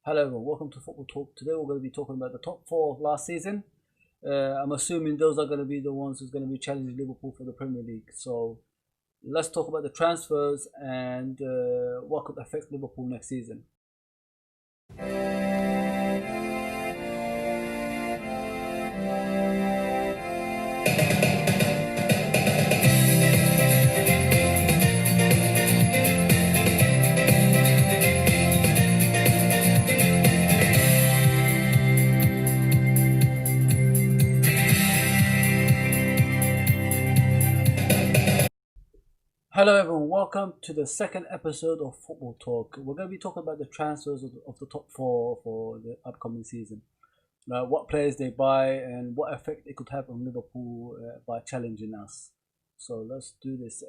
Hello everyone, welcome to Football Talk. Today we're going to be talking about the top four of last season. I'm assuming those are going to be the ones who's going to be challenging Liverpool for the Premier League. So let's talk about the transfers and what could affect Liverpool next season. Hello everyone, welcome to the second episode of Football Talk. We're going to be talking about the transfers of the top four for the upcoming season. What players they buy and what effect it could have on Liverpool by challenging us. So let's do this.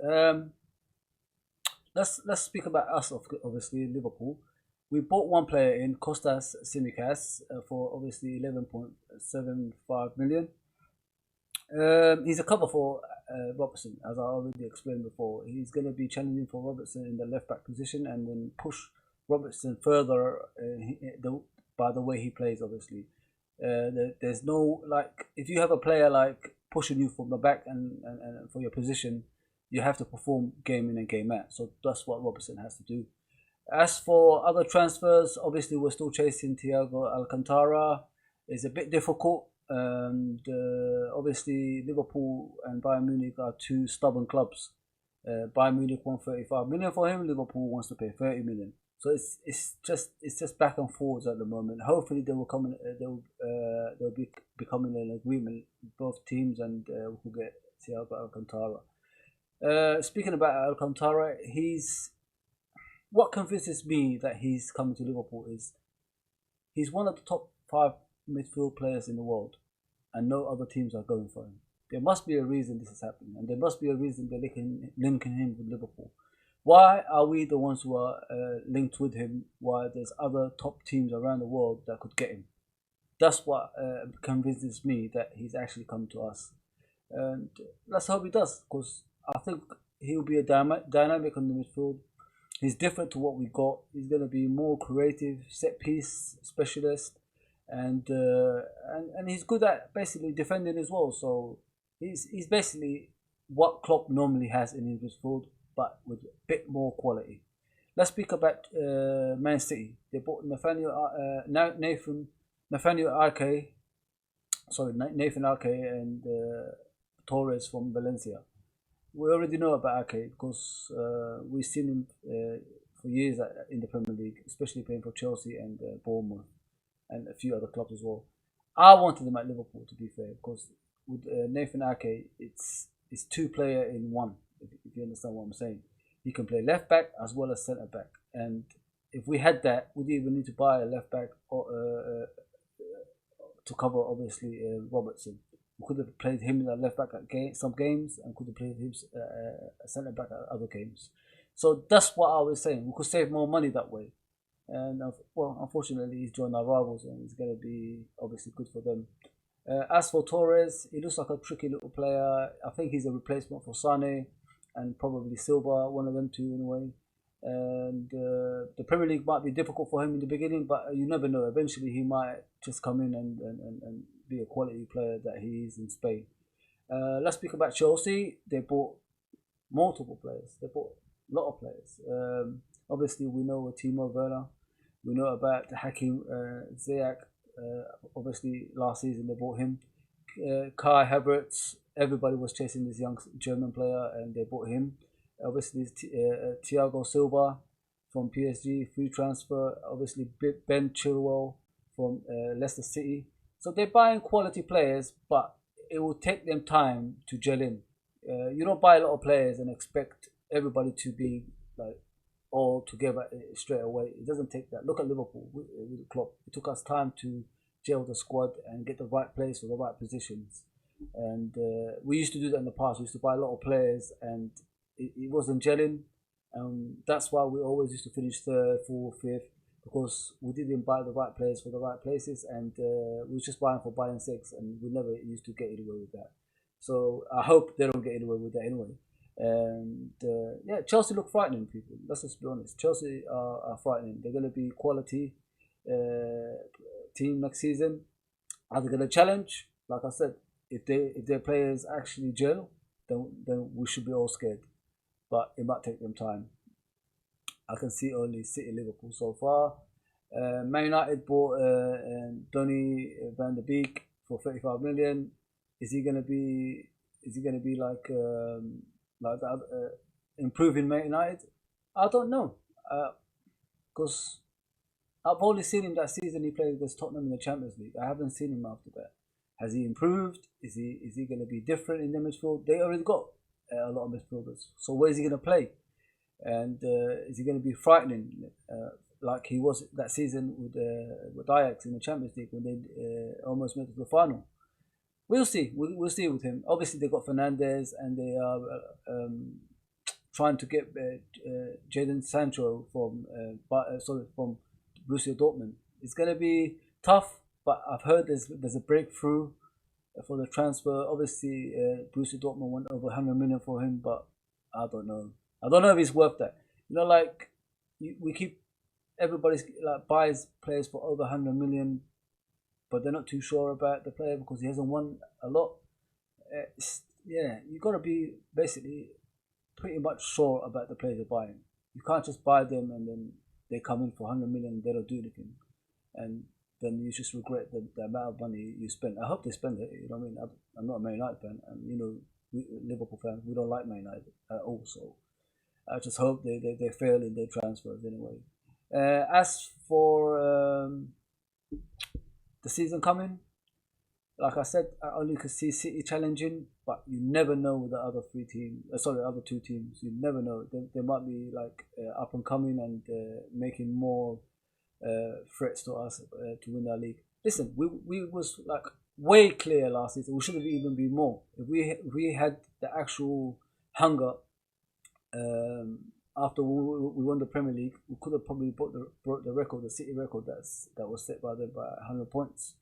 Let's speak about us, obviously Liverpool. We bought one player in Kostas Tsimikas for obviously 11.75 million. He's a cover for Robertson, as I already explained before. He's going to be challenging for Robertson in the left back position and then push Robertson further by the way he plays, obviously. There's no, like, if you have a player like pushing you from the back and for your position, you have to perform game in and game out. So that's what Robertson has to do. As for other transfers, obviously we're still chasing Thiago Alcantara. It's a bit difficult. Obviously Liverpool and Bayern Munich are two stubborn clubs. Bayern Munich want 35 million for him. Liverpool wants to pay 30 million. So it's just back and forwards at the moment. Hopefully they will come. They'll be becoming an agreement both teams, and we will get Thiago Alcantara. Speaking about Alcantara, what convinces me that he's coming to Liverpool is he's one of the top five midfield players in the world, and no other teams are going for him. There must be a reason this is happening, and there must be a reason they're linking him with Liverpool. Why are we the ones who are linked with him while there's other top teams around the world that could get him? That's what convinces me that he's actually come to us, and let's hope he does, because I think he'll be a dynamic on the midfield. He's different to what we got. He's going to be more creative, set piece specialist, and he's good at basically defending as well. So he's basically what Klopp normally has in his midfield, but with a bit more quality. Let's speak about Man City. They bought Nathan Ake and Torres from Valencia. We already know about Ake because we've seen him for years in the Premier League, especially playing for Chelsea and Bournemouth and a few other clubs as well. I wanted him at Liverpool, to be fair, because with Nathan Ake, it's two player in one, if you understand what I'm saying. He can play left back as well as centre back, and if we had that, we didn't even need to buy a left back to cover obviously Robertson. We could have played him in the left back at some games, and could have played him centre back at other games. So that's what I was saying. We could save more money that way. And well, unfortunately, he's joined our rivals, and he's going to be obviously good for them. As for Torres, he looks like a tricky little player. I think he's a replacement for Sane and probably Silva, one of them two anyway. And the Premier League might be difficult for him in the beginning, but you never know. Eventually, he might just come in and be a quality player that he is in Spain. Let's speak about Chelsea. They bought multiple players. They bought a lot of players. Obviously, we know Timo Werner. We know about Hakim Ziyech. Obviously, last season they bought him. Kai Havertz. Everybody was chasing this young German player, and they bought him. Obviously, Thiago Silva from PSG, free transfer. Obviously, Ben Chilwell from Leicester City. So they're buying quality players, but it will take them time to gel in. You don't buy a lot of players and expect everybody to be like all together straight away. It doesn't take that. Look at Liverpool with Klopp. It took us time to gel the squad and get the right players for the right positions. And we used to do that in the past. We used to buy a lot of players, and it wasn't gelling. That's why we always used to finish third, fourth, fifth, because we didn't buy the right players for the right places, and we were just buying for buying sake, and we never used to get anywhere with that. So I hope they don't get anywhere with that anyway. And yeah, Chelsea look frightening, people. Let's just be honest. Chelsea are frightening. They're going to be quality. team next season. Are they going to challenge? Like I said, if their players actually gel, then we should be all scared. But it might take them time. I can see only City, Liverpool so far. Man United bought Donny van der Beek for 35 million. Is he gonna be? Is he gonna be like that, improving Man United? I don't know. Because I've only seen him that season he played against Tottenham in the Champions League. I haven't seen him after that. Has he improved? Is he going to be different in the midfield? They already got a lot of midfielders. So where is he going to play? And is he going to be frightening like he was that season with Ajax in the Champions League when they almost made it to the final? We'll see. We'll see with him. Obviously, they got Fernandes and they are trying to get Jadon Sancho from from Borussia Dortmund. It's going to be tough, but I've heard there's a breakthrough for the transfer. Obviously, Borussia Dortmund went over 100 million for him, but I don't know. I don't know if he's worth that. You know, like we keep everybody's like buys players for over 100 million, but they're not too sure about the player because he hasn't won a lot. Yeah, you got to be basically pretty much sure about the players you're buying. You can't just buy them and then they come in for 100 million and they don't do anything, and then you just regret the amount of money you spend. I hope they spend it. You know what I mean? I'm not a Man United fan, and you know, Liverpool fans, we don't like Man United at all. So I just hope they fail in their transfers anyway. As for the season coming, like I said, I only could see City challenging, but you never know with the other other two teams. You never know. They might be like up and coming and making more threats to us to win our league. Listen, we was like way clear last season. We should have even been more. If we had the actual hunger after we won the Premier League, we could have probably broke the record, the City record that was set by them by 100 points.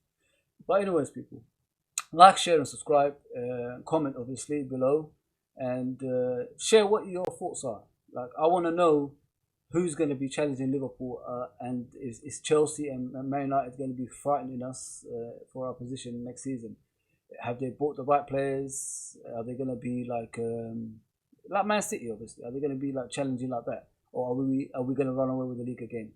But anyways, people, like, share and subscribe, comment obviously below, and share what your thoughts are. Like, I want to know who's going to be challenging Liverpool, and is Chelsea and Man United going to be frightening us for our position next season? Have they bought the right players? Are they going to be like Man City? Obviously, are they going to be like challenging like that, or are we going to run away with the league again?